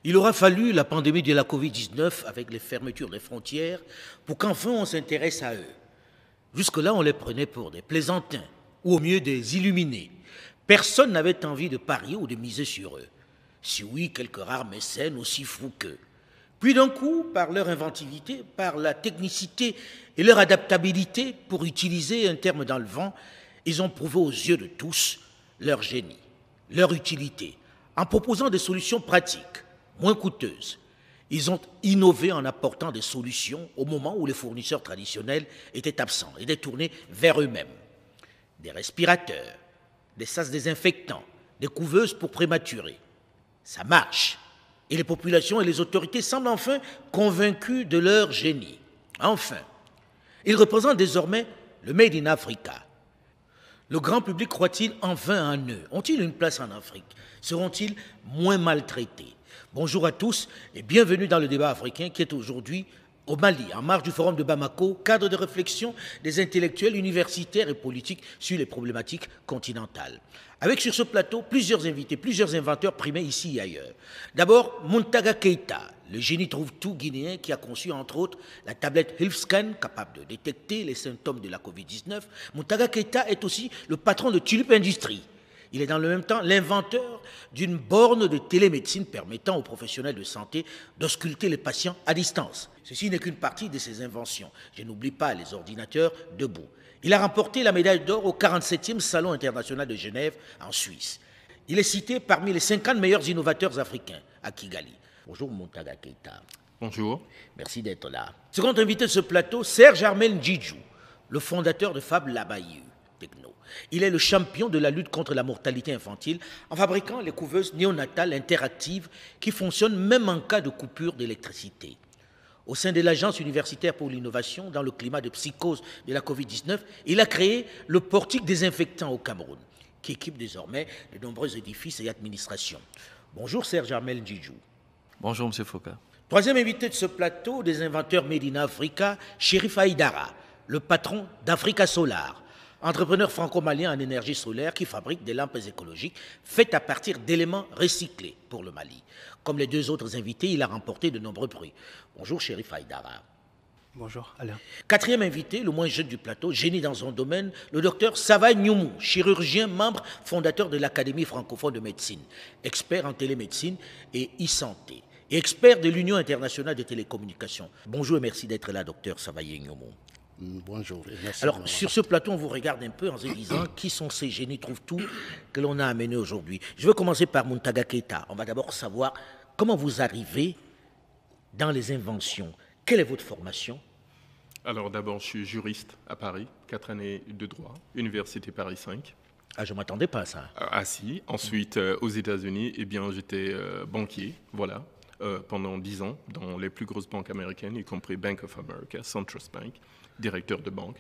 Il aura fallu la pandémie de la Covid-19 avec les fermetures des frontières pour qu'enfin on s'intéresse à eux. Jusque-là, on les prenait pour des plaisantins, ou au mieux des illuminés. Personne n'avait envie de parier ou de miser sur eux. Si oui, quelques rares mécènes aussi fous qu'eux. Puis d'un coup, par leur inventivité, par la technicité et leur adaptabilité, pour utiliser un terme dans le vent, ils ont prouvé aux yeux de tous leur génie, leur utilité, en proposant des solutions pratiques, moins coûteuses. Ils ont innové en apportant des solutions au moment où les fournisseurs traditionnels étaient absents et détournés vers eux-mêmes. Des respirateurs, des sas désinfectants, des couveuses pour prématurés. Ça marche. Et les populations et les autorités semblent enfin convaincus de leur génie. Enfin, ils représentent désormais le Made in Africa. Le grand public croit-il enfin en eux? Ont-ils une place en Afrique? Seront-ils moins maltraités? Bonjour à tous et bienvenue dans le débat africain qui est aujourd'hui au Mali, en marge du forum de Bamako, cadre de réflexion des intellectuels universitaires et politiques sur les problématiques continentales. Avec sur ce plateau plusieurs invités, plusieurs inventeurs primés ici et ailleurs. D'abord, Muntaga Keita, le génie trouve-tout guinéen qui a conçu entre autres la tablette HealthScan, capable de détecter les symptômes de la Covid-19. Muntaga Keita est aussi le patron de Tulip Industries. Il est dans le même temps l'inventeur d'une borne de télémédecine permettant aux professionnels de santé d'ausculter les patients à distance. Ceci n'est qu'une partie de ses inventions. Je n'oublie pas les ordinateurs debout. Il a remporté la médaille d'or au 47e Salon international de Genève en Suisse. Il est cité parmi les 50 meilleurs innovateurs africains à Kigali. Bonjour Muntaga Keita. Bonjour. Merci d'être là. Second invité de ce plateau, Serge Armel Ndjidjou, le fondateur de Fab Labayu Techno. Il est le champion de la lutte contre la mortalité infantile en fabriquant les couveuses néonatales interactives qui fonctionnent même en cas de coupure d'électricité. Au sein de l'Agence universitaire pour l'innovation, dans le climat de psychose de la Covid-19, il a créé le portique désinfectant au Cameroun, qui équipe désormais de nombreux édifices et administrations. Bonjour Serge Armel Ndjidjou. Bonjour M. Foucault. Troisième invité de ce plateau, des inventeurs Made in Africa, Chérif Aïdara, le patron d'Africa Solar, entrepreneur franco-malien en énergie solaire qui fabrique des lampes écologiques faites à partir d'éléments recyclés pour le Mali. Comme les deux autres invités, il a remporté de nombreux prix. Bonjour Chérif Aïdara. Bonjour Alain. Quatrième invité, le moins jeune du plateau, génie dans son domaine, le docteur Sava Nyoumou, chirurgien, membre fondateur de l'Académie francophone de médecine, expert en télémédecine et e-santé, et expert de l'Union internationale des télécommunications. Bonjour et merci d'être là, docteur Sava Nyoumou. Bonjour. Merci. Alors, sur ce plateau, on vous regarde un peu en se disant qui sont ces génies trouve-tout que l'on a amenés aujourd'hui. Je vais commencer par Muntaga Keita. On va d'abord savoir comment vous arrivez dans les inventions. Quelle est votre formation? Alors d'abord, je suis juriste à Paris, 4 années de droit, Université Paris 5. Ah, je ne m'attendais pas à ça. Ah si, ensuite aux États-Unis, eh bien j'étais banquier, voilà, pendant 10 ans dans les plus grosses banques américaines, y compris Bank of America, SunTrust Bank, directeur de banque.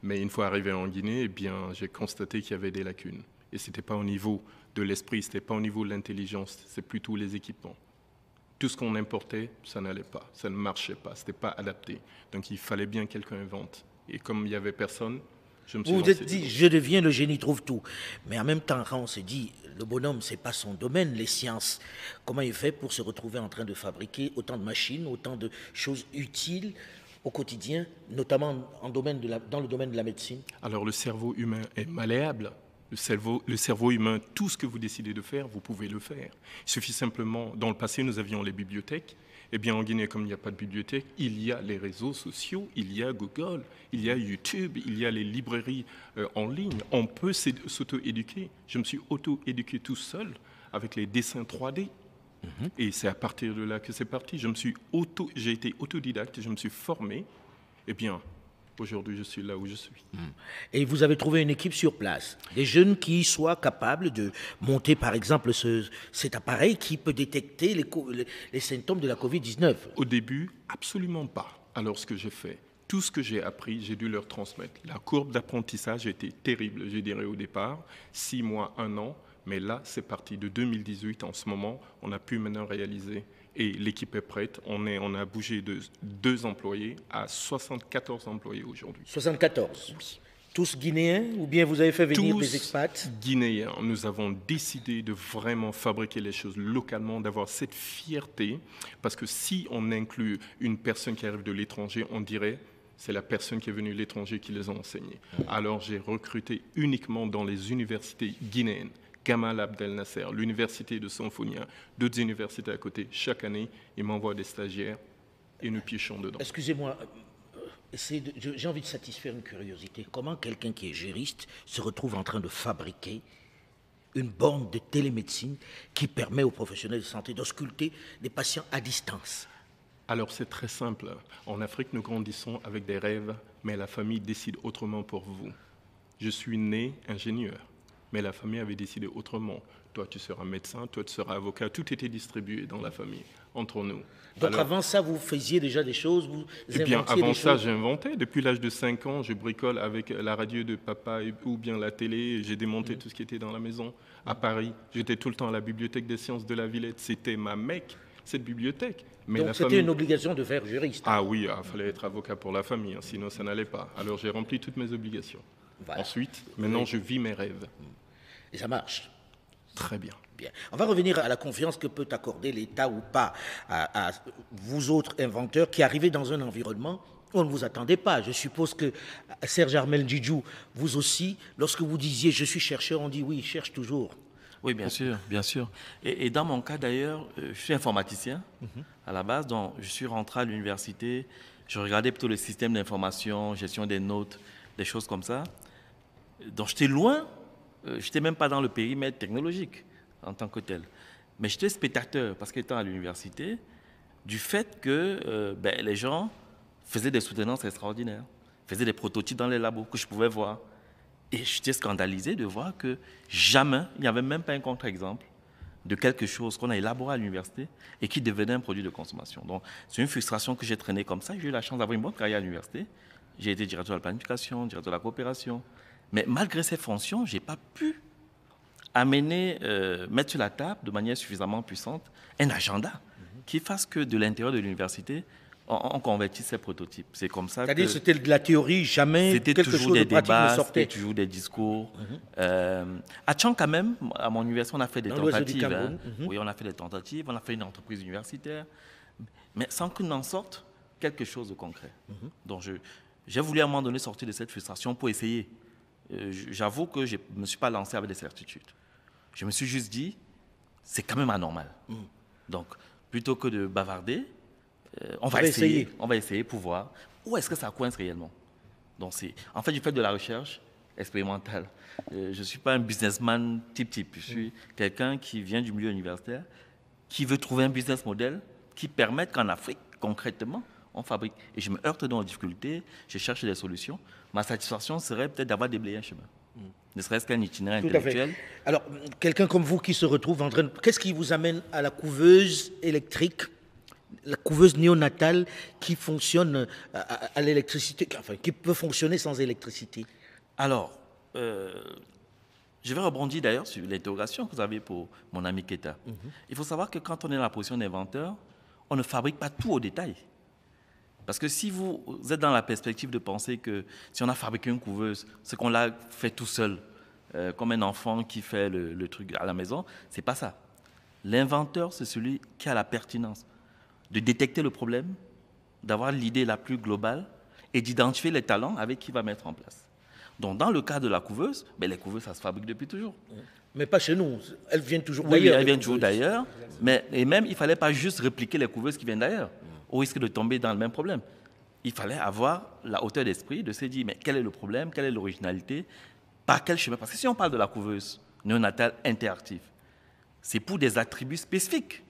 Mais une fois arrivé en Guinée, eh bien j'ai constaté qu'il y avait des lacunes. Et ce n'était pas au niveau de l'esprit, ce n'était pas au niveau de l'intelligence, c'est plutôt les équipements. Tout ce qu'on importait, ça n'allait pas, ça ne marchait pas, ce n'était pas adapté. Donc il fallait bien que quelqu'un invente. Et comme il n'y avait personne, je me suis Vous vous lancé êtes dit, dedans. je deviens le génie trouve-tout. Mais en même temps, quand on se dit, le bonhomme, ce n'est pas son domaine, les sciences, comment il fait pour se retrouver en train de fabriquer autant de machines, autant de choses utiles au quotidien, notamment dans le domaine de la médecine? Alors le cerveau humain est malléable. Le cerveau humain, tout ce que vous décidez de faire, vous pouvez le faire. Il suffit simplement, dans le passé, nous avions les bibliothèques. Eh bien, en Guinée, comme il n'y a pas de bibliothèque, il y a les réseaux sociaux, il y a Google, il y a YouTube, il y a les librairies en ligne. On peut s'auto-éduquer. Je me suis auto-éduqué tout seul avec les dessins 3D. Et c'est à partir de là que c'est parti. J'ai été autodidacte, je me suis formé. Eh bien, aujourd'hui, je suis là où je suis. Et vous avez trouvé une équipe sur place, des jeunes qui soient capables de monter, par exemple, cet appareil qui peut détecter les symptômes de la Covid-19. Au début, absolument pas. Alors, ce que j'ai fait, tout ce que j'ai appris, j'ai dû leur transmettre. La courbe d'apprentissage était terrible, je dirais au départ, 6 mois, 1 an. Mais là, c'est parti de 2018. En ce moment, on a pu maintenant réaliser. Et l'équipe est prête. On a bougé de 2 employés à 74 employés aujourd'hui. 74. Tous guinéens ou bien vous avez fait venir Tous des expats? Guinéens. Nous avons décidé de vraiment fabriquer les choses localement, d'avoir cette fierté, parce que si on inclut une personne qui arrive de l'étranger, on dirait c'est la personne qui est venue de l'étranger qui les a enseignés. Alors j'ai recruté uniquement dans les universités guinéennes, Gamal Abdel Nasser, l'université de Sanfonia, d'autres universités à côté. Chaque année, ils m'envoient des stagiaires et nous piochons dedans. Excusez-moi, j'ai envie de satisfaire une curiosité. Comment quelqu'un qui est juriste se retrouve en train de fabriquer une borne de télémédecine qui permet aux professionnels de santé d'ausculter des patients à distance? Alors c'est très simple. En Afrique, nous grandissons avec des rêves, mais la famille décide autrement pour vous. Je suis né ingénieur, mais la famille avait décidé autrement. Toi, tu seras médecin, toi, tu seras avocat. Tout était distribué dans la famille, entre nous. Donc Alors, avant ça, vous faisiez déjà des choses, vous eh bien, inventiez avant des ça, choses? j'ai inventé. Depuis l'âge de 5 ans, je bricole avec la radio de papa ou bien la télé. J'ai démonté tout ce qui était dans la maison. À Paris, j'étais tout le temps à la bibliothèque des sciences de la Villette. C'était ma mecque, cette bibliothèque. Mais Donc la c'était famille... une obligation de faire juriste. Ah oui, il fallait être avocat pour la famille, hein, sinon ça n'allait pas. Alors j'ai rempli toutes mes obligations. Voilà. Ensuite, maintenant, je vis mes rêves. Et ça marche. Très bien. Bien. On va revenir à la confiance que peut accorder l'État ou pas à vous autres inventeurs qui arrivez dans un environnement où on ne vous attendait pas. Je suppose que Serge Armel Djidjou, vous aussi, lorsque vous disiez « je suis chercheur », on dit « oui, cherche toujours ». Oui, bien sûr, bien sûr. Et dans mon cas d'ailleurs, je suis informaticien à la base, donc je suis rentré à l'université, je regardais plutôt le système d'information, gestion des notes, des choses comme ça. Donc j'étais loin, je n'étais même pas dans le périmètre technologique en tant que tel. Mais j'étais spectateur, parce qu'étant à l'université, du fait que les gens faisaient des soutenances extraordinaires, faisaient des prototypes dans les labos que je pouvais voir. Et j'étais scandalisé de voir que jamais, il n'y avait même pas un contre-exemple de quelque chose qu'on a élaboré à l'université et qui devenait un produit de consommation. Donc, c'est une frustration que j'ai traînée comme ça. J'ai eu la chance d'avoir une bonne carrière à l'université. J'ai été directeur de la planification, directeur de la coopération. Mais malgré ces fonctions, je n'ai pas pu amener, mettre sur la table de manière suffisamment puissante un agenda qui fasse que de l'intérieur de l'université, on convertisse ces prototypes. C'est comme ça. C'est-à-dire que c'était de la théorie, jamais quelque chose de pratique ne sortait. C'était toujours des discours. À Tchang, quand même, à mon université, on a fait des tentatives. Hein. Oui, on a fait des tentatives, on a fait une entreprise universitaire, mais sans qu'il n'en sorte quelque chose de concret. Donc, j'ai voulu à un moment donné sortir de cette frustration pour essayer. J'avoue que je ne me suis pas lancé avec des certitudes. Je me suis juste dit, c'est quand même anormal. Donc, plutôt que de bavarder, on va essayer pour voir où est-ce que ça coince réellement. Donc en fait, je fais de la recherche expérimentale. Je ne suis pas un businessman type. Je suis quelqu'un qui vient du milieu universitaire, qui veut trouver un business model qui permette qu'en Afrique, concrètement, on fabrique. Et je me heurte dans les difficultés, je cherche des solutions. Ma satisfaction serait peut-être d'avoir déblayé un chemin. Ne serait-ce qu'un itinéraire intellectuel. Alors, quelqu'un comme vous qui se retrouve en train de... Qu'est-ce qui vous amène à la couveuse électrique, la couveuse néonatale qui fonctionne à l'électricité, enfin, qui peut fonctionner sans électricité? Alors, je vais rebondir d'ailleurs sur l'interrogation que vous avez pour mon ami Keta. Il faut savoir que quand on est dans la position d'inventeur, on ne fabrique pas tout au détail. Parce que si vous êtes dans la perspective de penser que si on a fabriqué une couveuse, c'est qu'on l'a fait tout seul, comme un enfant qui fait le truc à la maison, c'est pas ça. L'inventeur, c'est celui qui a la pertinence de détecter le problème, d'avoir l'idée la plus globale et d'identifier les talents avec qui il va mettre en place. Donc, dans le cas de la couveuse, les couveuses, ça se fabrique depuis toujours. Mais pas chez nous. Elles viennent toujours d'ailleurs. Oui, elles viennent toujours d'ailleurs. Et même, il ne fallait pas juste répliquer les couveuses qui viennent d'ailleurs, au risque de tomber dans le même problème. Il fallait avoir la hauteur d'esprit de se dire, mais quel est le problème, quelle est l'originalité, par quel chemin? Parce que si on parle de la couveuse néonatale interactive, c'est pour des attributs spécifiques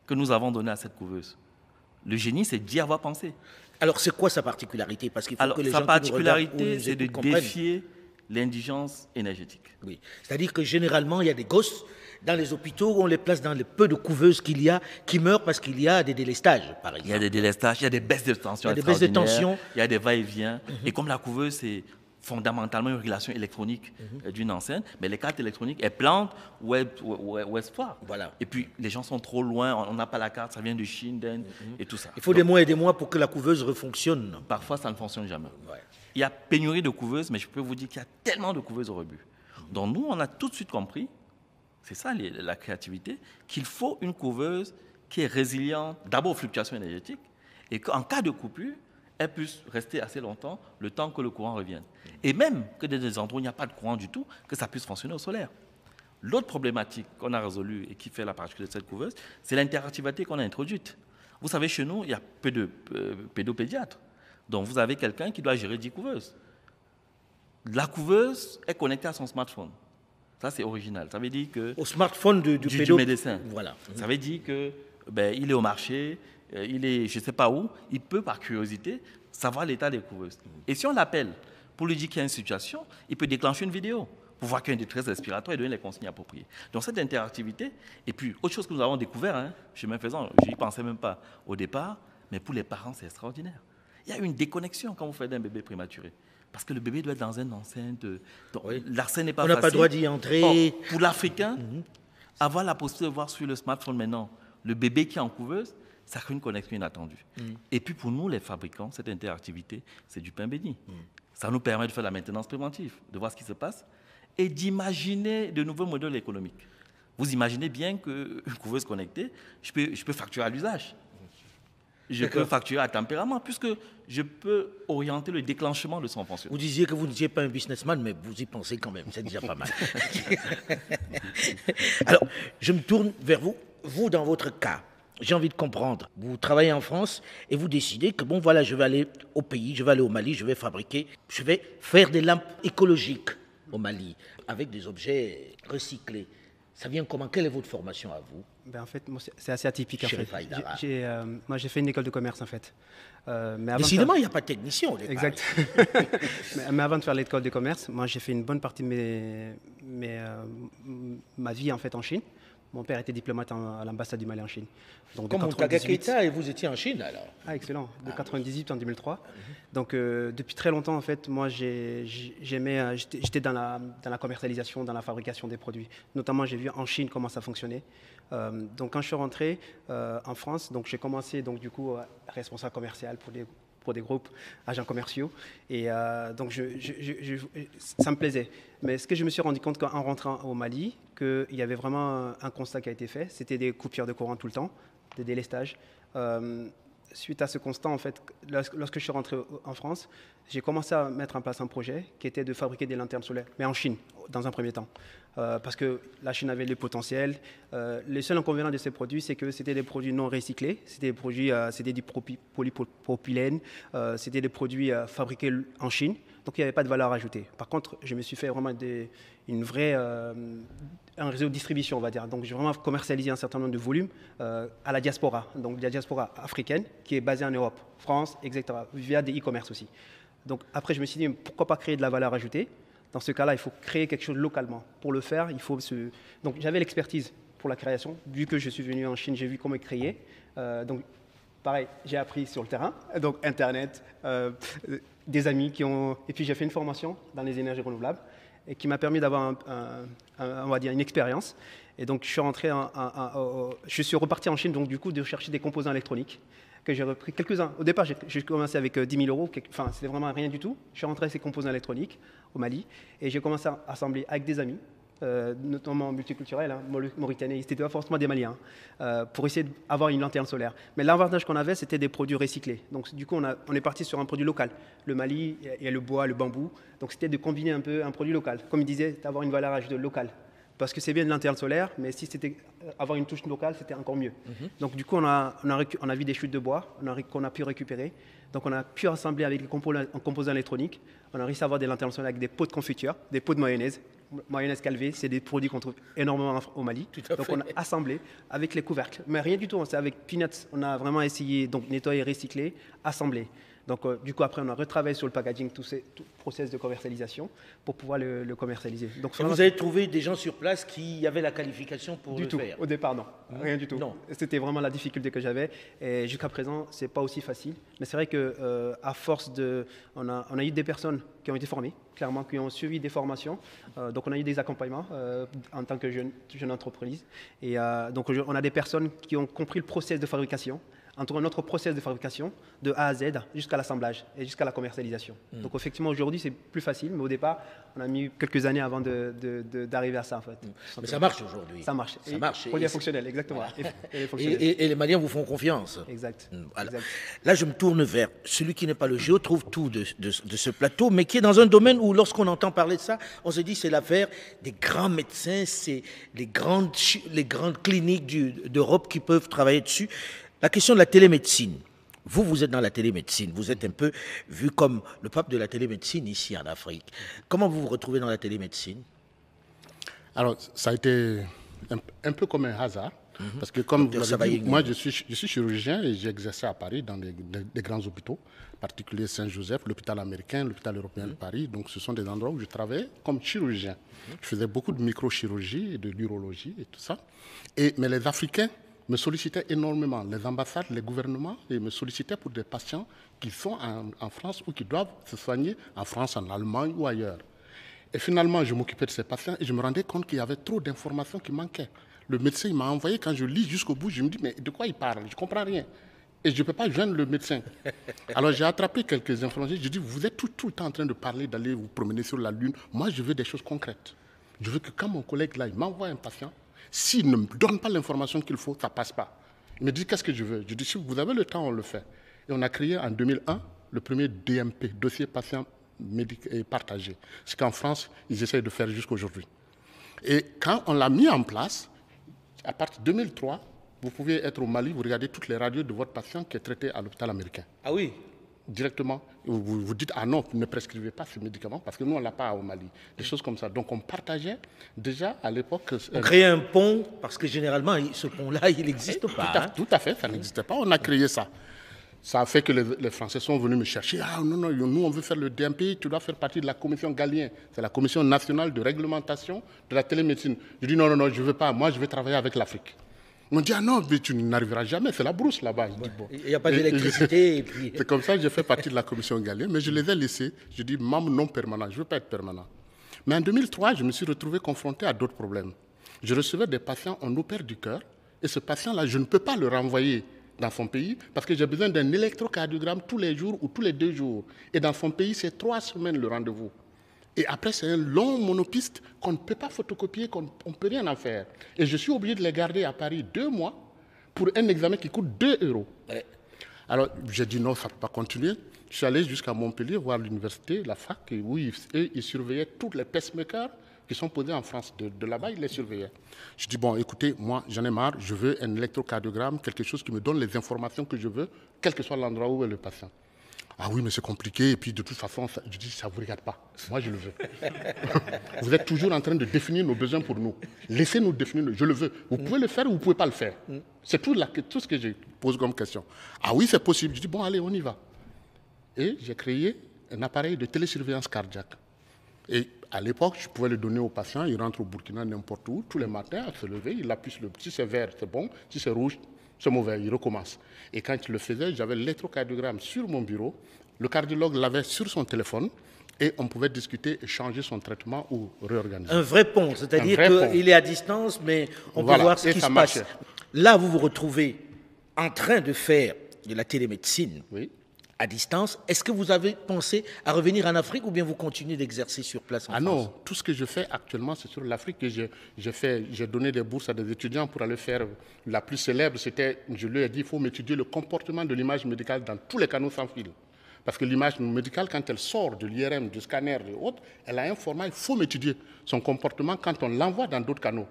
que nous avons donnés à cette couveuse. Le génie, c'est d'y avoir pensé. Alors, c'est quoi sa particularité? Parce qu'il faut que les gens sa particularité, c'est de défier l'indigence énergétique. Oui. C'est-à-dire que généralement, il y a des gosses dans les hôpitaux où on les place dans le peu de couveuses qu'il y a, qui meurent parce qu'il y a des délestages, par exemple. Il y a des délestages, il y a des baisses de tension. Il y a des baisses de tension. Il y a des va-et-vient. Et comme la couveuse, c'est fondamentalement une régulation électronique d'une enceinte, mais les cartes électroniques, elles plantent ou elles se foirent. Voilà. Et puis, les gens sont trop loin, on n'a pas la carte, ça vient de Chine, d'Inde, et tout ça. Il faut des mois et des mois pour que la couveuse refonctionne. Parfois, ça ne fonctionne jamais. Ouais. Il y a pénurie de couveuses, mais je peux vous dire qu'il y a tellement de couveuses au rebut. Donc nous, on a tout de suite compris, c'est ça la créativité, qu'il faut une couveuse qui est résiliente d'abord aux fluctuations énergétiques et qu'en cas de coupure, elle puisse rester assez longtemps, le temps que le courant revienne. Et même que dans des endroits où il n'y a pas de courant du tout, que ça puisse fonctionner au solaire. L'autre problématique qu'on a résolue et qui fait la particularité de cette couveuse, c'est l'interactivité qu'on a introduite. Vous savez, chez nous, il y a peu de pédopédiatres. Donc vous avez quelqu'un qui doit gérer 10 couveuses. La couveuse est connectée à son smartphone. Ça, c'est original. Ça veut dire que... Au smartphone du médecin. Voilà. Ça veut dire que il est au marché, il est je ne sais pas où, il peut, par curiosité, savoir l'état des couveuses. Et si on l'appelle pour lui dire qu'il y a une situation, il peut déclencher une vidéo pour voir qu'il y a une détresse respiratoire et donner les consignes appropriées. Donc cette interactivité, et puis autre chose que nous avons découvert, chemin faisant, je n'y pensais même pas au départ, mais pour les parents, c'est extraordinaire. Il y a une déconnexion quand vous faites un bébé prématuré. Parce que le bébé doit être dans une enceinte. Oui. L'accès n'est pas facile. On n'a pas le droit d'y entrer. Or, pour l'Africain, avoir la possibilité de voir sur le smartphone maintenant le bébé qui est en couveuse, ça crée une connexion inattendue. Et puis pour nous, les fabricants, cette interactivité, c'est du pain béni. Ça nous permet de faire la maintenance préventive, de voir ce qui se passe et d'imaginer de nouveaux modèles économiques. Vous imaginez bien qu'une couveuse connectée, je peux facturer à l'usage. Je peux facturer à tempérament, puisque je peux orienter le déclenchement de son fonctionnement. Vous disiez que vous n'étiez pas un businessman, mais vous y pensez quand même, c'est déjà pas mal. Alors, je me tourne vers vous. Vous, dans votre cas, j'ai envie de comprendre. Vous travaillez en France et vous décidez que, bon, voilà, je vais aller au pays, je vais aller au Mali, je vais faire des lampes écologiques au Mali, avec des objets recyclés. Ça vient comment? Quelle est votre formation à vous? En fait, c'est assez atypique. En fait. Moi, j'ai fait une école de commerce, en fait. Décidément, il n'y a pas de technicien au départ. Exact. mais avant de faire l'école de commerce, moi, j'ai fait une bonne partie de ma vie, en fait, en Chine. Mon père était diplomate à l'ambassade du Mali en Chine. Donc, comme Montaga Keïta, et vous étiez en Chine, alors? Ah, excellent. De 98 en 2003. Donc, depuis très longtemps, en fait, moi, j'étais dans la commercialisation, dans la fabrication des produits. Notamment, j'ai vu en Chine comment ça fonctionnait. Donc, quand je suis rentré en France, donc j'ai commencé, donc, du coup, responsable commercial pour des groupes, agents commerciaux. Et donc, ça me plaisait. Mais ce que je me suis rendu compte en rentrant au Mali, qu'il y avait vraiment un constat qui a été fait. C'était des coupures de courant tout le temps, des délestages. Suite à ce constat, en fait, lorsque je suis rentré en France, j'ai commencé à mettre en place un projet qui était de fabriquer des lanternes solaires, mais en Chine, dans un premier temps. Parce que la Chine avait le potentiel. Le seul inconvénient de ces produits, c'est que c'était des produits non recyclés. C'était des produits, c'était du polypropylène. C'était des produits fabriqués en Chine. Donc, il n'y avait pas de valeur ajoutée. Par contre, je me suis fait vraiment un réseau de distribution, on va dire. Donc, j'ai vraiment commercialisé un certain nombre de volumes à la diaspora. Donc, la diaspora africaine qui est basée en Europe, France, etc., via des e-commerce aussi. Donc, après, je me suis dit, pourquoi pas créer de la valeur ajoutée? Dans ce cas-là, il faut créer quelque chose localement. Pour le faire, il faut Donc, j'avais l'expertise pour la création. Vu que je suis venu en Chine, j'ai vu comment créer. Donc, pareil, j'ai appris sur le terrain, donc Internet, des amis qui ont... Et puis, j'ai fait une formation dans les énergies renouvelables et qui m'a permis d'avoir, on va dire, une expérience. Et donc, je suis reparti en Chine, donc du coup, de chercher des composants électroniques que j'ai repris quelques-uns. Au départ, j'ai commencé avec 10 000 €, enfin, c'était vraiment rien du tout. Je suis rentré avec ces composants électroniques au Mali et j'ai commencé à assembler avec des amis, notamment multiculturels, Mauritaniens, c'était pas forcément des Maliens, pour essayer d'avoir une lanterne solaire. Mais l'avantage qu'on avait, c'était des produits recyclés. Donc, du coup, on est parti sur un produit local. Le Mali, il y a le bois, le bambou. Donc, c'était de combiner un peu un produit local. Comme il disait, d'avoir une valeur ajoutée locale. Parce que c'est bien de lanterne solaire, mais si c'était avoir une touche locale, c'était encore mieux. Donc, du coup, on a vu des chutes de bois qu'on a pu récupérer. Donc, on a pu assembler avec les composants électroniques. On a réussi à avoir des lanternes solaires avec des pots de confiture, des pots de mayonnaise. Mayonnaise calvée, c'est des produits qu'on trouve énormément au Mali. Donc, on a assemblé avec les couvercles. Mais rien du tout, c'est avec peanuts. On a vraiment essayé de nettoyer, recycler, assembler. Donc, du coup, après, on a retravaillé sur le packaging, tout process de commercialisation pour pouvoir le commercialiser. Donc, et vous avez trouvé des gens sur place qui avaient la qualification pour le faire? Au départ, non. Rien du tout. C'était vraiment la difficulté que j'avais. Et jusqu'à présent, ce n'est pas aussi facile. Mais c'est vrai qu'à force on a eu des personnes qui ont été formées, clairement, qui ont suivi des formations. Donc, on a eu des accompagnements en tant que jeune entreprise. Et donc, on a des personnes qui ont compris le process de fabrication entre notre process de fabrication de A à Z jusqu'à l'assemblage et jusqu'à la commercialisation. Donc effectivement, aujourd'hui, c'est plus facile, mais au départ, on a mis quelques années avant d'arriver à ça, en fait. Mais ça marche aujourd'hui. Ça marche. Ça marche. Produit fonctionnel, exactement. Et les Maliens vous font confiance. Exact. Voilà. Exact. Là, je me tourne vers celui qui n'est pas le géo, trouve tout de ce plateau, mais qui est dans un domaine où, lorsqu'on entend parler de ça, on se dit c'est l'affaire des grands médecins, c'est les grandes cliniques d'Europe qui peuvent travailler dessus. La question de la télémédecine. Vous êtes dans la télémédecine. Vous êtes un peu vu comme le pape de la télémédecine ici en Afrique. Comment vous vous retrouvez dans la télémédecine? Alors, ça a été un peu comme un hasard. Parce que comme vous l'avez dit, moi je suis chirurgien et j'ai exercé à Paris dans des grands hôpitaux, en particulier Saint-Joseph, l'hôpital américain, l'hôpital européen de Paris. Donc ce sont des endroits où je travaillais comme chirurgien. Je faisais beaucoup de microchirurgie et de l'urologie et tout ça. Mais les Africains me sollicitaient énormément. Les ambassades, les gouvernements, et me sollicitaient pour des patients qui sont en France ou qui doivent se soigner en France, en Allemagne ou ailleurs. Et finalement, je m'occupais de ces patients et je me rendais compte qu'il y avait trop d'informations qui manquaient. Le médecin il m'a envoyé, quand je lis jusqu'au bout, je me dis, mais de quoi il parle? Je ne comprends rien. Et je ne peux pas joindre le médecin. Alors j'ai attrapé quelques informations. Je dis, vous êtes tout le temps en train de parler, d'aller vous promener sur la Lune. Moi, je veux des choses concrètes. Je veux que quand mon collègue là, il m'envoie un patient, s'il ne me donne pas l'information qu'il faut, ça ne passe pas. Il me dit, qu'est-ce que je veux? Je dis, si vous avez le temps, on le fait. Et on a créé en 2001 le premier DMP, dossier patient partagé. Ce qu'en France, ils essayent de faire jusqu'aujourd'hui. Et quand on l'a mis en place, à partir de 2003, vous pouvez être au Mali, vous regardez toutes les radios de votre patient qui est traité à l'hôpital américain. Ah oui? Directement, vous dites, ah non, ne prescrivez pas ce médicament parce que nous, on ne l'a pas au Mali. Des choses comme ça. Donc, on partageait déjà à l'époque... On créait un pont, parce que généralement, ce pont-là, il n'existe pas. Tout à fait, ça n'existait pas. On a créé ça. Ça a fait que les Français sont venus me chercher. Ah non, non, nous, on veut faire le DMP, tu dois faire partie de la commission Galien. C'est la commission nationale de réglementation de la télémédecine. Je dis, non, non, non, je ne veux pas. Moi, je vais travailler avec l'Afrique. Ils m'ont dit, ah non, mais tu n'arriveras jamais, c'est la brousse là-bas. Bon. Il n'y a pas d'électricité. Puis... C'est comme ça que j'ai fait partie de la commission Galien, mais je les ai laissés. Je dis, membre non permanent, je ne veux pas être permanent. Mais en 2003, je me suis retrouvé confronté à d'autres problèmes. Je recevais des patients en opère du cœur, et ce patient-là, je ne peux pas le renvoyer dans son pays, parce que j'ai besoin d'un électrocardiogramme tous les jours ou tous les 2 jours. Et dans son pays, c'est 3 semaines le rendez-vous. Et après, c'est un long monopiste qu'on ne peut pas photocopier, qu'on ne peut rien en faire. Et je suis obligé de les garder à Paris 2 mois pour un examen qui coûte 2 €. Ouais. Alors, j'ai dit non, ça ne peut pas continuer. Je suis allé jusqu'à Montpellier voir l'université, la fac, où ils surveillaient tous les pacemakers qui sont posés en France. De là-bas, ils les surveillaient. Je dis, bon, écoutez, moi, j'en ai marre, je veux un électrocardiogramme, quelque chose qui me donne les informations que je veux, quel que soit l'endroit où est le patient. Ah oui, mais c'est compliqué, et puis de toute façon, je dis, ça ne vous regarde pas. Moi, je le veux. Vous êtes toujours en train de définir nos besoins pour nous. Laissez-nous définir, je le veux. Vous pouvez le faire ou vous ne pouvez pas le faire. C'est tout ce que je pose comme question. Ah oui, c'est possible. Je dis, bon, allez, on y va. Et j'ai créé un appareil de télésurveillance cardiaque. Et à l'époque, je pouvais le donner au patient, il rentre au Burkina n'importe où, tous les matins, à se lever, il appuie sur le petit, c'est vert, c'est bon, si c'est rouge, c'est mauvais, il recommence. Et quand il le faisait, j'avais l'électrocardiogramme sur mon bureau, le cardiologue l'avait sur son téléphone, et on pouvait discuter et changer son traitement ou réorganiser. Un vrai pont, c'est-à-dire qu'il est à distance, mais on peut voir ce qui se passe. Là, vous vous retrouvez en train de faire de la télémédecine. Oui. À distance. Est-ce que vous avez pensé à revenir en Afrique ou bien vous continuez d'exercer sur place en France? Non, tout ce que je fais actuellement, c'est sur l'Afrique. J'ai donné des bourses à des étudiants pour aller faire. La plus célèbre, c'était, je lui ai dit, il faut m'étudier le comportement de l'image médicale dans tous les canaux sans fil. Parce que l'image médicale, quand elle sort de l'IRM, du scanner et autres, elle a un format, il faut m'étudier son comportement quand on l'envoie dans d'autres canaux.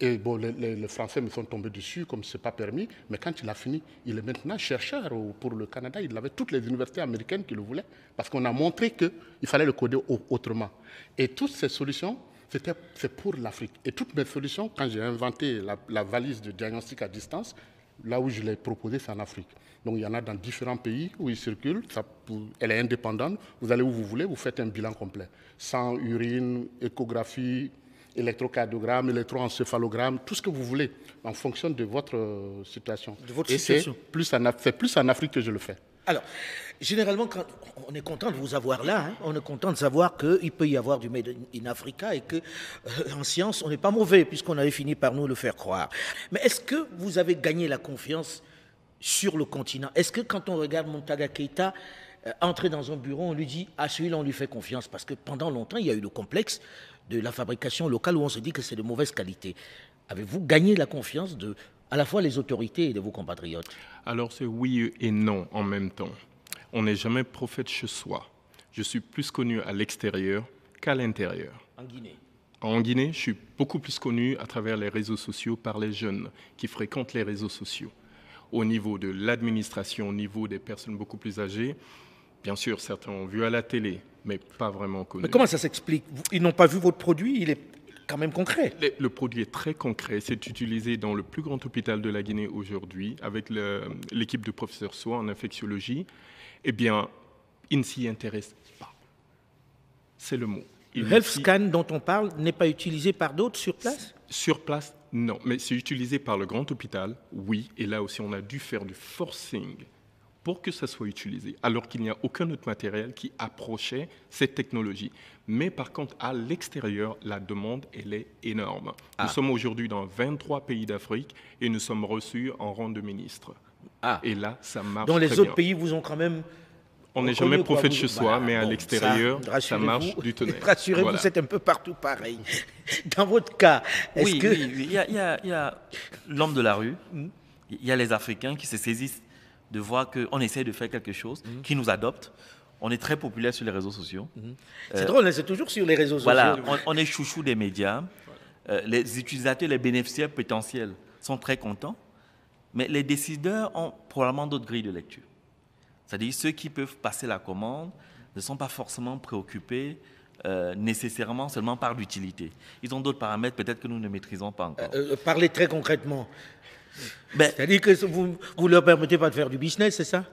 Et bon, les Français me sont tombés dessus comme ce n'est pas permis, mais quand il a fini, il est maintenant chercheur pour le Canada. Il avait toutes les universités américaines qui le voulaient, parce qu'on a montré qu'il fallait le coder autrement. Et toutes ces solutions, c'est pour l'Afrique. Et toutes mes solutions, quand j'ai inventé la valise de diagnostic à distance, là où je l'ai proposée, c'est en Afrique. Donc il y en a dans différents pays où il circule, elle est indépendante, vous allez où vous voulez, vous faites un bilan complet. Sang, urine, échographie, électrocardiogramme, électroencéphalogramme, tout ce que vous voulez, en fonction de votre situation. De votre situation. C'est plus en Afrique que je le fais. Alors, généralement, quand on est content de vous avoir là, on est content de savoir qu'il peut y avoir du Made in Africa et qu'en science, on n'est pas mauvais, puisqu'on avait fini par nous le faire croire. Mais est-ce que vous avez gagné la confiance sur le continent. Est-ce que quand on regarde Montaga Keïta entrer dans un bureau, on lui dit « Ah, celui-là, on lui fait confiance » parce que pendant longtemps, il y a eu le complexe de la fabrication locale où on se dit que c'est de mauvaise qualité. Avez-vous gagné la confiance de à la fois les autorités et de vos compatriotes? Alors c'est oui et non en même temps. On n'est jamais prophète chez soi. Je suis plus connu à l'extérieur qu'à l'intérieur. En Guinée? En Guinée, je suis beaucoup plus connu à travers les réseaux sociaux par les jeunes qui fréquentent les réseaux sociaux. Au niveau de l'administration, au niveau des personnes beaucoup plus âgées, bien sûr, certains ont vu à la télé, mais pas vraiment connus. Mais comment ça s'explique? Ils n'ont pas vu votre produit, il est quand même concret. Le produit est très concret. C'est utilisé dans le plus grand hôpital de la Guinée aujourd'hui, avec l'équipe de professeur Soa en infectiologie. Eh bien, il ne s'y intéresse pas. C'est le mot. Le health scan dont on parle n'est pas utilisé par d'autres sur place? Sur place, non. Mais c'est utilisé par le grand hôpital, oui. Et là aussi, on a dû faire du forcing pour que ça soit utilisé, alors qu'il n'y a aucun autre matériel qui approchait cette technologie. Mais par contre, à l'extérieur, la demande, elle est énorme. Nous sommes aujourd'hui dans 23 pays d'Afrique et nous sommes reçus en rang de ministre. Et là, ça marche dans les très autres bien. pays, vous ont quand même... On n'est jamais prophète chez soi, mais à l'extérieur, ça marche du tonnerre. Rassurez-vous, Voilà. c'est un peu partout pareil. Dans votre cas, est-ce Oui, que... oui, oui. Il y a l'homme de la rue, il y a les Africains qui se saisissent de voir qu'on essaie de faire quelque chose, qui nous adoptent. On est très populaire sur les réseaux sociaux. C'est drôle, hein, c'est toujours sur les réseaux sociaux. Voilà, on est chouchou des médias. Les utilisateurs, les bénéficiaires potentiels sont très contents, mais les décideurs ont probablement d'autres grilles de lecture. C'est-à-dire ceux qui peuvent passer la commande ne sont pas forcément préoccupés nécessairement seulement par l'utilité. Ils ont d'autres paramètres peut-être que nous ne maîtrisons pas encore. Parlez très concrètement. Ben, C'est-à-dire que vous ne leur permettez pas de faire du business, c'est ça?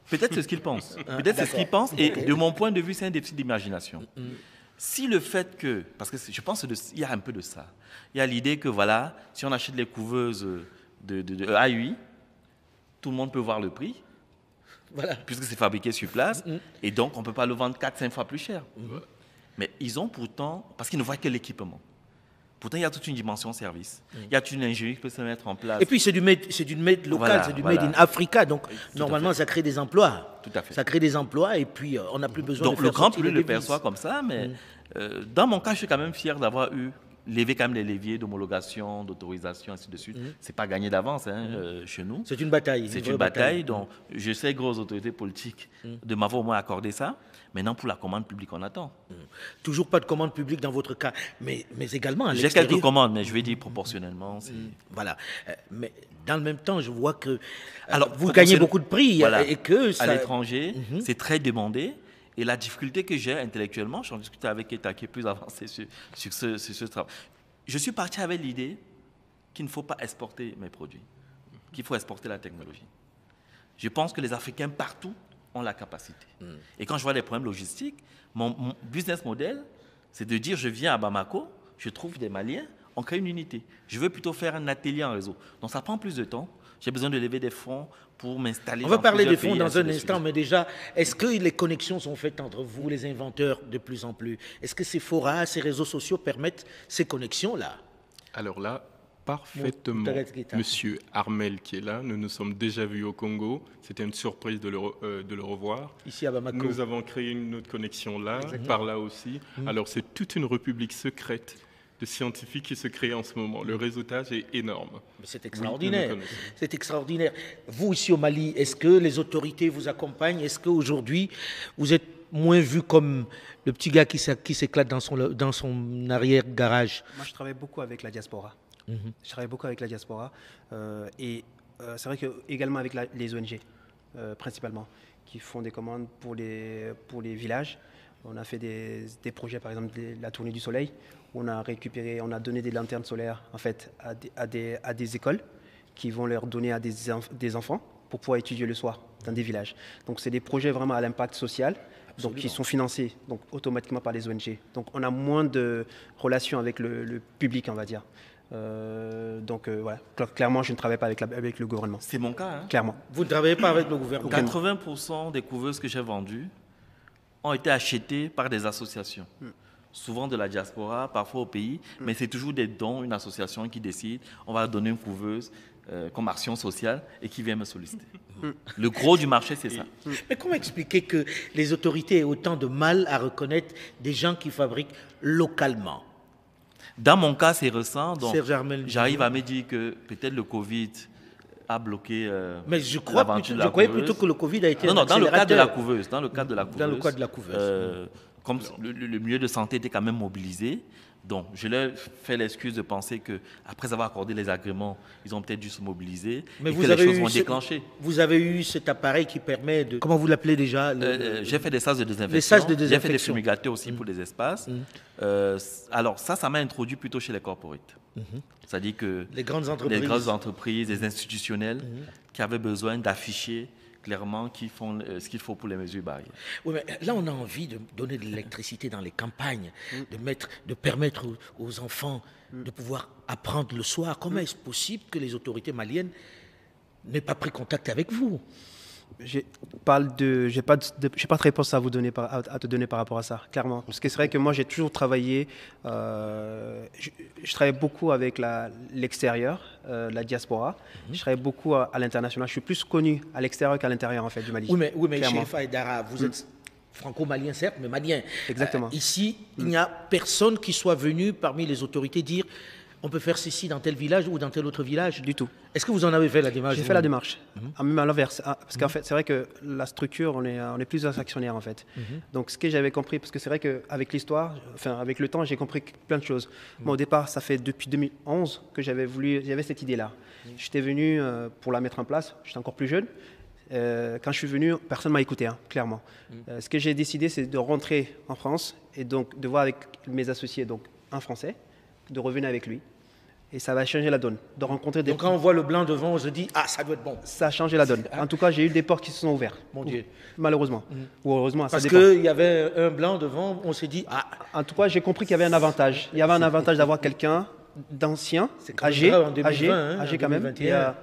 peut-être c'est ce qu'ils pensent. Peut-être c'est ce qu'ils pensent. Et de mon point de vue, c'est un déficit d'imagination. Si le fait que... Parce que je pense qu'il y a un peu de ça. Il y a l'idée que, voilà, si on achète les couveuses de AUI, tout le monde peut voir le prix, Voilà. puisque c'est fabriqué sur place, et donc on ne peut pas le vendre 4-5 fois plus cher. Mais ils ont pourtant... Parce qu'ils ne voient que l'équipement. Pourtant, il y a toute une dimension service. Il y a toute une ingénierie qui peut se mettre en place. Et puis, c'est du made local, Voilà, c'est du voilà. made in Africa. Donc, Tout normalement, à fait. ça crée des emplois. Tout à fait. Ça crée des emplois et puis on n'a plus besoin Donc de faire le grand sortir public les le devises. perçoit comme ça, mais dans mon cas, je suis quand même fier d'avoir levé quand même les leviers d'homologation, d'autorisation, ainsi de suite. C'est pas gagné d'avance chez nous. C'est une bataille. C'est vraie une bataille, donc je sais que aux autorités politiques de m'avoir au moins accordé ça. Maintenant, pour la commande publique, on attend. Toujours pas de commande publique dans votre cas, mais également à J'ai l'extérieur. quelques commandes, mais je vais dire proportionnellement. Voilà. Mais dans le même temps, je vois que Alors, vous gagnez beaucoup de prix voilà, et que ça... à l'étranger, c'est très demandé. Et la difficulté que j'ai intellectuellement, j'en discutais avec Keita qui est plus avancé sur ce travail. Je suis parti avec l'idée qu'il ne faut pas exporter mes produits, qu'il faut exporter la technologie. Je pense que les Africains partout ont la capacité. Et quand je vois les problèmes logistiques, mon business model, c'est de dire je viens à Bamako, je trouve des Maliens, on crée une unité. Je veux plutôt faire un atelier en réseau. Donc ça prend plus de temps. J'ai besoin de lever des fonds pour m'installer. On va parler des plusieurs fonds pays, dans ainsi un de instant, suite. mais déjà, est-ce que les connexions sont faites entre vous, les inventeurs, de plus en plus? Est-ce que ces forats, ces réseaux sociaux permettent ces connexions-là? Alors là, parfaitement. Moutaga-Keïta. Monsieur Armel qui est là, nous nous sommes déjà vus au Congo. C'était une surprise de le revoir. Ici à Bamako. Nous avons créé une autre connexion là, par là aussi. Alors c'est toute une république secrète de scientifiques qui se crée en ce moment. Le réseautage est énorme. Mais c'est Oui, extraordinaire. nous nous connaissons. C'est extraordinaire. Vous, ici au Mali, est-ce que les autorités vous accompagnent? Est-ce qu'aujourd'hui, vous êtes moins vu comme le petit gars qui s'éclate dans son arrière-garage? Moi, je travaille beaucoup avec la diaspora. Je travaille beaucoup avec la diaspora et c'est vrai que également avec les ONG principalement qui font des commandes pour les villages. On a fait des projets, par exemple la tournée du soleil. On a donné des lanternes solaires en fait à des écoles qui vont leur donner à des enfants pour pouvoir étudier le soir dans des villages. Donc c'est des projets vraiment à l'impact social. Donc, qui sont financés donc, automatiquement par les ONG. Donc on a moins de relations avec le public, on va dire. Voilà. Clairement, je ne travaille pas avec le gouvernement. C'est mon cas. Clairement. Vous ne travaillez pas avec le gouvernement? 80% des couveuses que j'ai vendues ont été achetées par des associations. Souvent de la diaspora, parfois au pays, mais c'est toujours des dons, une association qui décide, on va donner une couveuse. comme action sociale et qui vient me solliciter. Le gros du marché, c'est ça. Mais comment expliquer que les autorités aient autant de mal à reconnaître des gens qui fabriquent localement? Dans mon cas, c'est récent, donc Serge Armel. j'arrive à me dire que peut-être le Covid a bloqué Mais je croyais plutôt que le Covid a été Non, un non, dans le cadre de la accélérateur. couveuse. Dans le cadre de la couveuse. Dans le cadre de la couveuse. Comme le milieu de santé était quand même mobilisé, donc je leur fais l'excuse de penser qu'après avoir accordé les agréments, ils ont peut-être dû se mobiliser Mais et vous que les avez choses eu vont déclencher. Vous avez eu cet appareil qui permet de... Comment vous l'appelez déjà J'ai fait des sas de désinfection. Les sas de J'ai fait des désinfection. fumigateurs aussi pour les espaces. Alors ça m'a introduit plutôt chez les corporates. C'est-à-dire que Les grandes entreprises. les grandes entreprises, les institutionnels qui avaient besoin d'afficher clairement qui font ce qu'il faut pour les mesures barrières. Oui, mais là, on a envie de donner de l'électricité dans les campagnes, de permettre aux enfants de pouvoir apprendre le soir. Comment est-ce possible que les autorités maliennes n'aient pas pris contact avec vous? J'ai pas de réponse à te donner par rapport à ça, clairement. Parce que c'est vrai que moi, j'ai toujours travaillé, je travaille beaucoup avec l'extérieur, la diaspora. Je travaille beaucoup à l'international. Je suis plus connu à l'extérieur qu'à l'intérieur, en fait, du Mali. Oui, mais clairement. Chérif Aïdara, vous êtes franco-malien, certes, mais malien. Exactement. Ici, il n'y a personne qui soit venu parmi les autorités dire on peut faire ceci dans tel village ou dans tel autre village. Du tout. Est-ce que vous en avez fait la démarche? J'ai fait la démarche, même à l'inverse. Parce qu'en fait, c'est vrai que la structure, on est plusieurs actionnaires, en fait. Donc, ce que j'avais compris, parce que c'est vrai qu'avec l'histoire, enfin, avec le temps, j'ai compris plein de choses. Moi, au départ, ça fait depuis 2011 que j'avais cette idée-là. J'étais venu pour la mettre en place. J'étais encore plus jeune. Quand je suis venu, personne ne m'a écouté, clairement. Ce que j'ai décidé, c'est de rentrer en France et donc de voir avec mes associés, donc un Français, de revenir avec lui. Et ça va changer la donne. De rencontrer des... Donc quand on voit le blanc devant, on se dit, ah, ça doit être bon. Ça a changé la donne. En tout cas, j'ai eu des portes qui se sont ouvertes. Mon Dieu. Malheureusement. Ou heureusement, Parce ça dépend. qu'il y avait un blanc devant, on s'est dit, ah. En tout cas, j'ai compris qu'il y avait un avantage. Il y avait un avantage d'avoir quelqu'un d'ancien, quand même âgé, grave en 2020, âgé en quand même. 2021.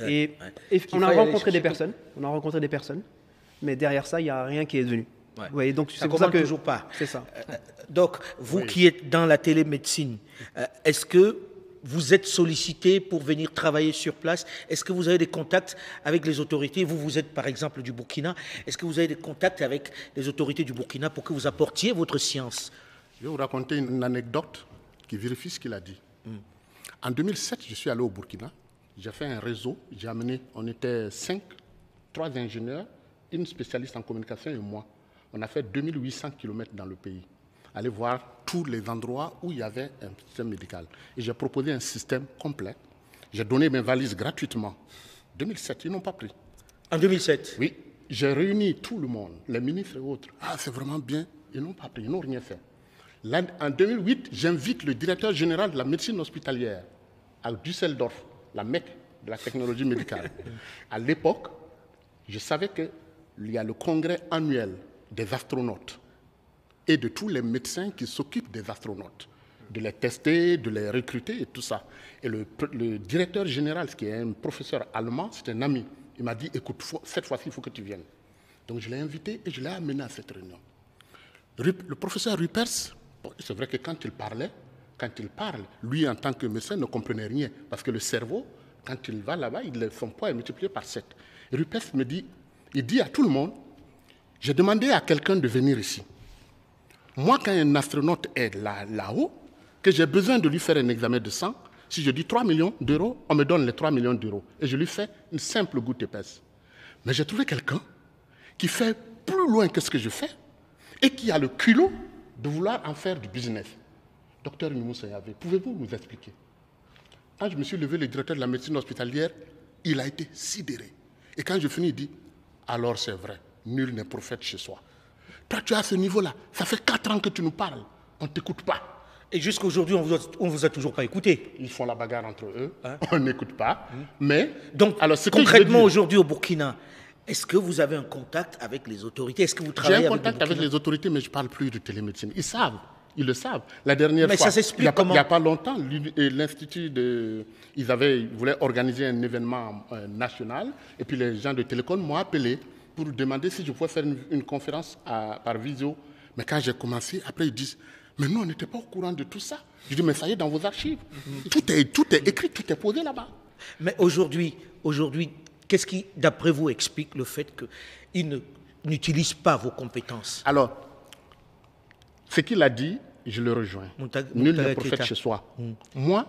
Et Qu'il on a faille aller rencontré des chercher. personnes. On a rencontré des personnes. Mais derrière ça, il n'y a rien qui est devenu. Ouais. Vous voyez, donc Ça c'est pour ça commande que toujours pas. c'est ça. Donc, vous qui êtes dans la télémédecine, est-ce que vous êtes sollicité pour venir travailler sur place? Est-ce que vous avez des contacts avec les autorités? Vous êtes par exemple du Burkina. Est-ce que vous avez des contacts avec les autorités du Burkina pour que vous apportiez votre science? Je vais vous raconter une anecdote qui vérifie ce qu'il a dit. En 2007, je suis allé au Burkina. J'ai fait un réseau. J'ai amené, on était 5, 3 ingénieurs, une spécialiste en communication et moi. On a fait 2800 km dans le pays. Aller voir tous les endroits où il y avait un système médical. Et j'ai proposé un système complet. J'ai donné mes valises gratuitement. 2007, ils n'ont pas pris. En 2007? Oui, j'ai réuni tout le monde, les ministres et autres. Ah, c'est vraiment bien. Ils n'ont pas pris, ils n'ont rien fait. Là, en 2008, j'invite le directeur général de la médecine hospitalière à Düsseldorf, la Mecque de la technologie médicale. À l'époque, je savais qu'il y a le congrès annuel des astronautes et de tous les médecins qui s'occupent des astronautes, de les tester, de les recruter et tout ça. Et le directeur général, qui est un professeur allemand, c'est un ami, il m'a dit, écoute, cette fois-ci, il faut que tu viennes. Donc je l'ai invité et je l'ai amené à cette réunion. Le professeur Rupers, c'est vrai que quand il parle, lui en tant que médecin ne comprenait rien, parce que le cerveau, quand il va là-bas, son poids est multiplié par 7. Et Rupers me dit, il dit à tout le monde, j'ai demandé à quelqu'un de venir ici. Moi, quand un astronaute est là-haut, que j'ai besoin de lui faire un examen de sang, si je dis 3 millions d'euros, on me donne les 3 millions d'euros. Et je lui fais une simple goutte épaisse. Mais j'ai trouvé quelqu'un qui fait plus loin que ce que je fais et qui a le culot de vouloir en faire du business. Docteur Nimoussa Yahvé, pouvez-vous nous expliquer? Quand je me suis levé, le directeur de la médecine hospitalière, il a été sidéré. Et quand je finis, il dit, alors c'est vrai, nul n'est prophète chez soi. Toi, tu es à ce niveau-là. Ça fait 4 ans que tu nous parles. On ne t'écoute pas. Et jusqu'à aujourd'hui, on ne vous a toujours pas écouté. Ils font la bagarre entre eux. On n'écoute pas. Mais, donc, alors, concrètement, aujourd'hui au Burkina, est-ce que vous avez un contact avec les autorités? Est-ce que vous travaillez J'ai un contact avec les autorités, mais je ne parle plus de télémédecine. Ils savent. Ils le savent. La dernière fois, ça s'explique comment? Il n'y a pas longtemps, l'Institut ils voulaient organiser un événement national. Et puis les gens de Télécom m'ont appelé pour demander si je pouvais faire une conférence par visio. Mais quand j'ai commencé, après ils disent, mais nous on n'était pas au courant de tout ça. Je dis, mais ça y est dans vos archives. Tout est écrit, tout est posé là-bas. Mais aujourd'hui, qu'est-ce qui, d'après vous, explique le fait qu'ils n'utilisent pas vos compétences? Alors, ce qu'il a dit, je le rejoins. Nul n'est prophète chez soi. Moi,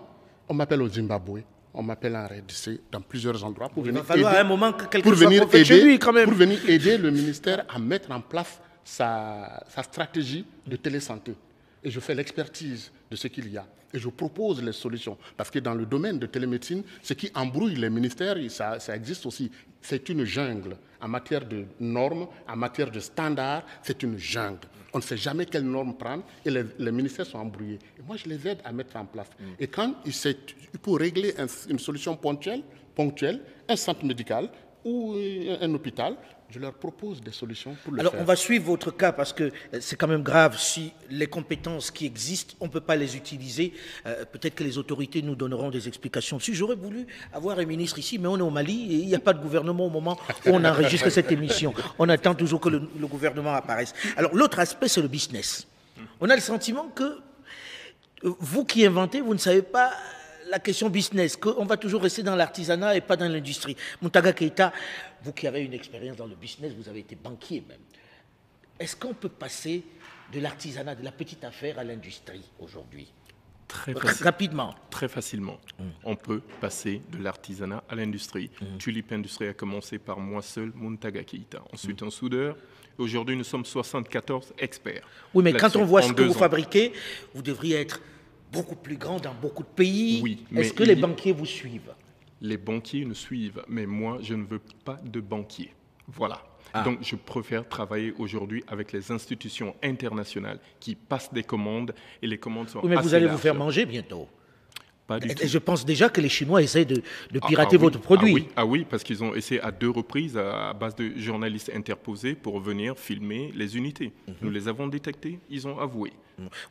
on m'appelle au Zimbabwe, on m'appelle en RDC, dans plusieurs endroits pour venir aider, à un moment que quelqu'un soit prophète chez lui, quand même. Pour venir aider le ministère à mettre en place sa stratégie de télésanté. Et je fais l'expertise de ce qu'il y a. Et je propose les solutions. Parce que dans le domaine de télémédecine, ce qui embrouille les ministères, ça existe aussi. C'est une jungle. En matière de normes, en matière de standards, c'est une jungle. On ne sait jamais quelles normes prendre et les ministères sont embrouillés. Et moi, je les aide à mettre en place. Et quand il faut régler une solution ponctuelle, un centre médical ou un hôpital, je leur propose des solutions pour le faire. Alors, on va suivre votre cas parce que c'est quand même grave. Si les compétences qui existent, on ne peut pas les utiliser. Peut-être que les autorités nous donneront des explications dessus. J'aurais voulu avoir un ministre ici, mais on est au Mali et il n'y a pas de gouvernement au moment où on enregistre cette émission. On attend toujours que le gouvernement apparaisse. Alors, l'autre aspect, c'est le business. On a le sentiment que vous qui inventez, vous ne savez pas la question business, qu'on va toujours rester dans l'artisanat et pas dans l'industrie. Mountaga Keïta, vous qui avez une expérience dans le business, vous avez été banquier même. Est-ce qu'on peut passer de l'artisanat, de la petite affaire à l'industrie aujourd'hui? Rapidement. Très facilement. On peut passer de l'artisanat à l'industrie. Tulip Industrie a commencé par moi seul, Mountaga Keïta. Ensuite, un soudeur. Aujourd'hui, nous sommes 74 experts. Oui, mais quand on voit ce que vous fabriquez, vous devriez être beaucoup plus grand dans beaucoup de pays. Oui, est-ce que les banquiers vous suivent? Les banquiers nous suivent, mais moi, je ne veux pas de banquiers. Voilà. Donc, je préfère travailler aujourd'hui avec les institutions internationales qui passent des commandes et les commandes sont assez larges. Oui, mais vous allez vous faire manger bientôt. Pas du tout. Je pense déjà que les Chinois essaient de pirater votre produit. Oui, parce qu'ils ont essayé à 2 reprises à base de journalistes interposés pour venir filmer les unités. Nous les avons détectés, ils ont avoué.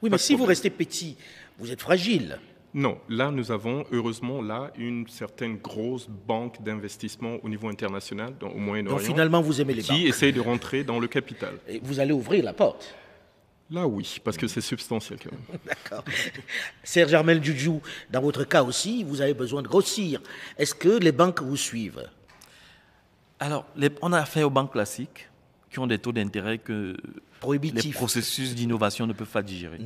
Oui, mais si vous restez petit, vous êtes fragile. Non, là nous avons heureusement une certaine grosse banque d'investissement au niveau international, au Moyen-Orient. Donc finalement vous aimez les banques. Qui essaye de rentrer dans le capital. Et vous allez ouvrir la porte. Là oui, parce que c'est substantiel quand même. D'accord. Serge Armel Djoudjou, dans votre cas aussi, vous avez besoin de grossir. Est-ce que les banques vous suivent? Alors, on a affaire aux banques classiques qui ont des taux d'intérêt que prohibitifs. Les processus d'innovation ne peuvent pas digérer.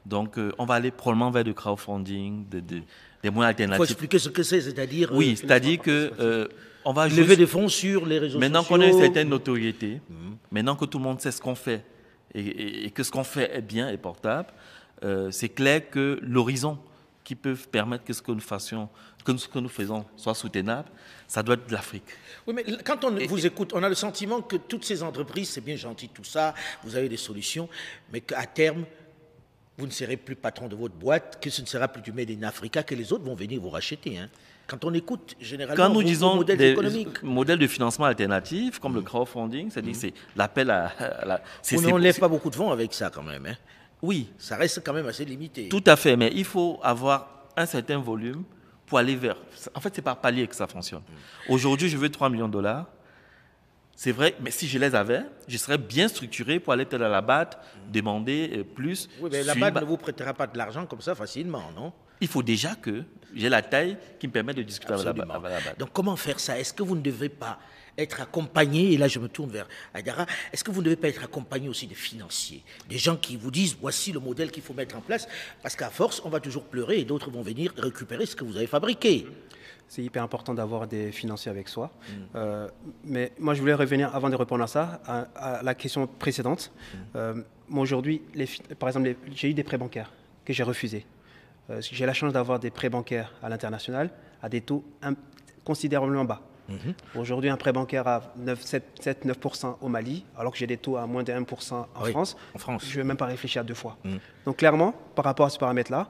Donc, on va aller probablement vers du crowdfunding, des moyens alternatifs. Il faut expliquer ce que c'est-à-dire... Oui, c'est-à-dire que on va lever des fonds sur les réseaux maintenant sociaux. Maintenant qu'on a une certaine notoriété, maintenant que tout le monde sait ce qu'on fait et que ce qu'on fait est bien et portable, c'est clair que l'horizon qui peut permettre que ce que nous faisons soit soutenable, ça doit être de l'Afrique. Oui, mais quand on vous écoute, on a le sentiment que toutes ces entreprises, c'est bien gentil tout ça, vous avez des solutions, mais qu'à terme, vous ne serez plus patron de votre boîte, que ce ne sera plus du Made in Africa, que les autres vont venir vous racheter. Hein. Quand on écoute généralement quand nous disons modèles économiques. Modèles de financement alternatifs, comme le crowdfunding, c'est-à-dire c'est l'appel à la... Oui, mais on ne lève pas beaucoup de fonds avec ça quand même. Hein. Oui. Ça reste quand même assez limité. Tout à fait, mais il faut avoir un certain volume pour aller vers... En fait, c'est par palier que ça fonctionne. Aujourd'hui, je veux 3 millions de dollars. C'est vrai, mais si je les avais, je serais bien structuré pour aller peut-être à la BAD, demander plus. Oui, mais la BAD ne vous prêtera pas de l'argent comme ça facilement, non? Il faut déjà que j'ai la taille qui me permet de discuter avec la BAD. Donc comment faire ça? Est-ce que vous ne devez pas être accompagné, et là je me tourne vers Aïdara, est-ce que vous ne devez pas être accompagné aussi des financiers, des gens qui vous disent voici le modèle qu'il faut mettre en place, parce qu'à force on va toujours pleurer et d'autres vont venir récupérer ce que vous avez fabriqué. C'est hyper important d'avoir des financiers avec soi. Mais moi, je voulais revenir, avant de répondre à ça, à la question précédente. Moi, aujourd'hui, par exemple, j'ai eu des prêts bancaires que j'ai refusés. J'ai la chance d'avoir des prêts bancaires à l'international à des taux considérablement bas. Aujourd'hui, un prêt bancaire à 7-9% au Mali, alors que j'ai des taux à moins de 1% en France. Je ne vais même pas réfléchir à 2 fois. Donc, clairement, par rapport à ce paramètre-là,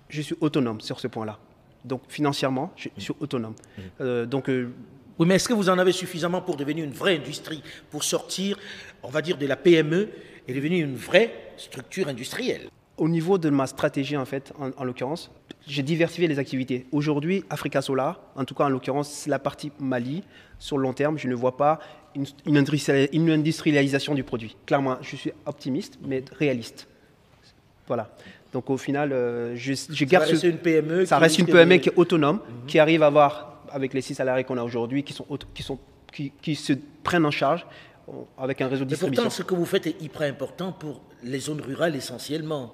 je suis autonome sur ce point-là. Donc, financièrement, je suis autonome. Oui, mais est-ce que vous en avez suffisamment pour devenir une vraie industrie, pour sortir, on va dire, de la PME et devenir une vraie structure industrielle? Au niveau de ma stratégie, en fait, en l'occurrence, j'ai diversifié les activités. Aujourd'hui, Africa Solar, en tout cas, en l'occurrence, la partie Mali, sur le long terme, je ne vois pas une industrialisation du produit. Clairement, je suis optimiste, mais réaliste. Voilà. Donc au final, je Ça garde reste une PME. ça qui reste une risque PME de- qui est autonome, qui arrive à avoir, avec les 6 salariés qu'on a aujourd'hui, qui se prennent en charge avec un réseau de Mais distribution. pourtant, ce que vous faites est hyper important pour les zones rurales essentiellement.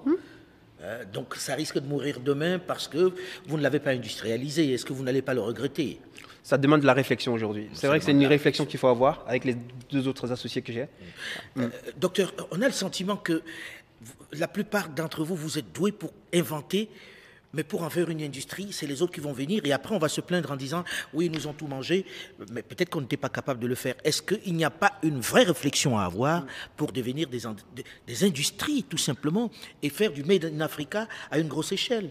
Donc ça risque de mourir demain parce que vous ne l'avez pas industrialisé. Est-ce que vous n'allez pas le regretter? Ça demande de la réflexion aujourd'hui. C'est vrai que c'est une réflexion qu'il faut avoir avec les 2 autres associés que j'ai. Docteur, on a le sentiment que la plupart d'entre vous, vous êtes doués pour inventer, mais pour en faire une industrie, c'est les autres qui vont venir et après on va se plaindre en disant oui, ils nous ont tout mangé, mais peut-être qu'on n'était pas capable de le faire. Est-ce qu'il n'y a pas une vraie réflexion à avoir pour devenir des industries tout simplement et faire du Made in Africa à une grosse échelle?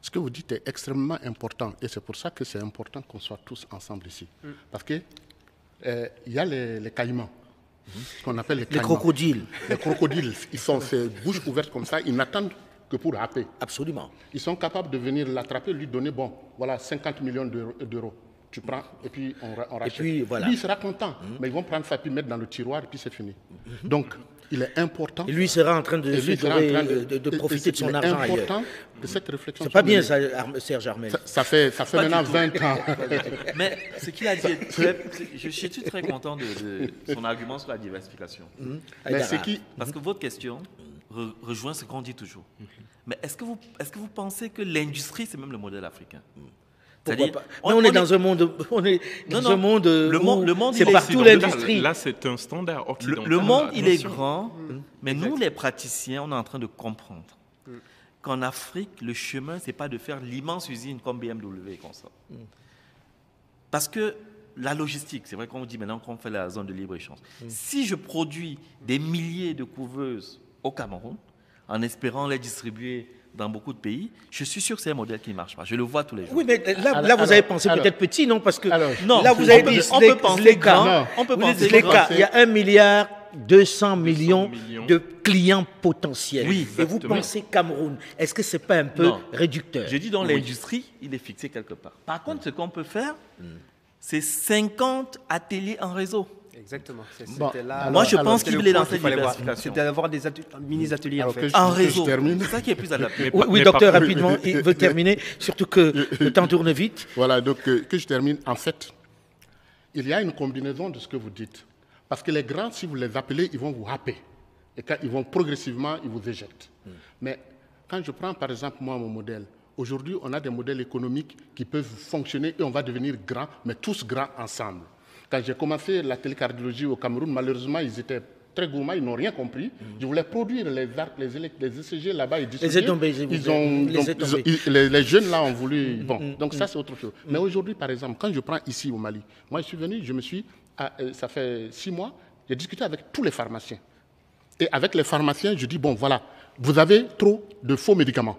Ce que vous dites est extrêmement important et c'est pour ça que c'est important qu'on soit tous ensemble ici. Parce que il y a les caïmans, ce qu'on appelle les caïmans. crocodiles. Les crocodiles, ils sont ces bouches ouvertes comme ça, ils n'attendent que pour happer. Absolument. Ils sont capables de venir l'attraper, lui donner, bon, voilà, 50 millions d'euros. Tu prends et puis on rachète. puis, voilà. Lui, il sera content, mais ils vont prendre ça puis mettre dans le tiroir et puis c'est fini. Donc, il est important. Et lui sera en train de, et lui sera en train de profiter de son il est argent ailleurs. important que cette réflexion. C'est pas soit bien menée. ça, Serge Armel. Ça fait maintenant 20 ans. Mais ce qu'il a dit, je suis très content de son argument sur la diversification. Mais c'est qui Parce que votre question rejoint ce qu'on dit toujours. Mais est-ce que vous pensez que l'industrie, c'est même le modèle africain? Pourquoi pas? Mais on est dans un monde, un monde le monde, c'est il est partout occidental. l'industrie. Là, c'est un standard occidental. Le monde, il est Attention. grand, mais nous, les praticiens, on est en train de comprendre qu'en Afrique, le chemin, c'est pas de faire l'immense usine comme BMW et comme ça. Parce que la logistique, c'est vrai qu'on dit maintenant qu'on fait la zone de libre-échange. Si je produis des milliers de couveuses au Cameroun, en espérant les distribuer dans beaucoup de pays, je suis sûr que c'est un modèle qui ne marche pas. Je le vois tous les jours. Oui, mais là vous avez pensé peut-être petit, non? Parce que non, là, vous avez dit on peut penser grand. cas. On peut Vous penser dites les grand. cas. Il y a 1,2 milliard de clients potentiels. Oui, et vous exactement. pensez Cameroun. Est-ce que ce n'est pas un peu Non. réducteur? Je dis dans l'industrie, il est fixé quelque part. Par contre, ce qu'on peut faire, c'est 50 ateliers en réseau. Exactement. Bon, C'était là. Moi, je pense c'était qu'il le voulait point lancer qu'il fallait voir. diversification. C'est d'avoir des mini-ateliers en Alors fait. que En je réseau. termine. C'est ça qui est plus adapté. Oui, mais docteur, par- rapidement, il veut terminer, surtout que le temps tourne vite. Voilà, donc que je termine. En fait, il y a une combinaison de ce que vous dites. Parce que les grands, si vous les appelez, ils vont vous happer. Et quand ils vont progressivement, ils vous éjettent. Mais quand je prends par exemple moi mon modèle, aujourd'hui on a des modèles économiques qui peuvent fonctionner et on va devenir grands, mais tous grands ensemble. Quand j'ai commencé la télécardiologie au Cameroun, malheureusement ils étaient très gourmands, ils n'ont rien compris. Je voulais produire les ECG là-bas et distribuer. Les jeunes là ont voulu. Bon, donc ça c'est autre chose. Mais aujourd'hui, par exemple, quand je prends ici au Mali, moi je suis venu, ça fait 6 mois, j'ai discuté avec tous les pharmaciens. Et avec les pharmaciens, je dis bon voilà, vous avez trop de faux médicaments.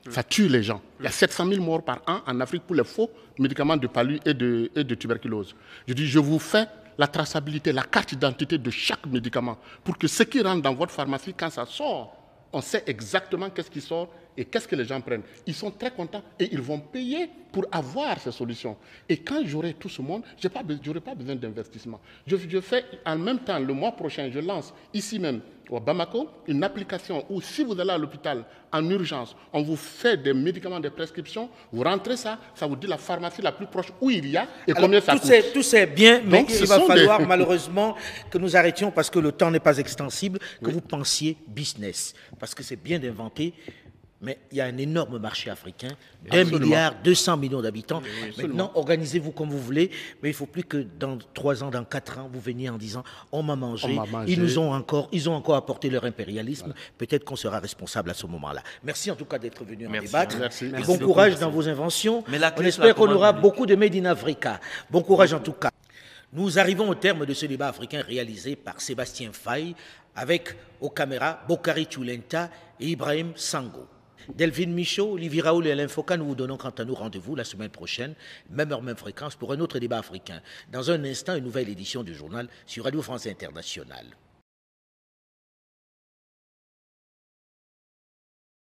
Ça tue les gens. Il y a 700 000 morts par an en Afrique pour les faux médicaments de palu et de tuberculose. Je dis, je vous fais la traçabilité, la carte d'identité de chaque médicament pour que ce qui rentre dans votre pharmacie, quand ça sort, on sait exactement qu'est-ce qui sort et qu'est-ce que les gens prennent. Ils sont très contents et ils vont payer pour avoir ces solutions. Et quand j'aurai tout ce monde, je n'aurai pas besoin d'investissement. Je fais en même temps, le mois prochain, je lance ici même, au Bamako, une application où si vous allez à l'hôpital en urgence, on vous fait des médicaments de prescription, vous rentrez ça vous dit la pharmacie la plus proche où il y a et Alors, combien ça coûte. tout c'est bien, mais Donc, il ce va sont falloir des- malheureusement que nous arrêtions parce que le temps n'est pas extensible, que vous pensiez business. Parce que c'est bien d'inventer, mais il y a un énorme marché africain d'1 milliard 200 millions d'habitants. Maintenant, organisez-vous comme vous voulez, mais il ne faut plus que dans 3 ans, dans 4 ans, vous veniez en disant on m'a mangé, On m'a mangé. ils ont encore apporté leur impérialisme. Peut-être qu'on sera responsable à ce moment-là. Merci en tout cas d'être venu en Merci. débattre. Merci. Et Merci bon beaucoup, courage merci. dans vos inventions. Mais la On clé, c'est espère la qu'on commande aura publique. beaucoup de Made in Africa. Bon courage en tout cas. Nous arrivons au terme de ce débat africain réalisé par Sébastien Faye avec aux caméras Bokari Tchoulenta et Ibrahim Sango. Delphine Michaud, Olivier Raoul et Alain Foucault, nous vous donnons quant à nous rendez-vous la semaine prochaine, même heure, même fréquence, pour un autre débat africain. Dans un instant, une nouvelle édition du journal sur Radio France Internationale.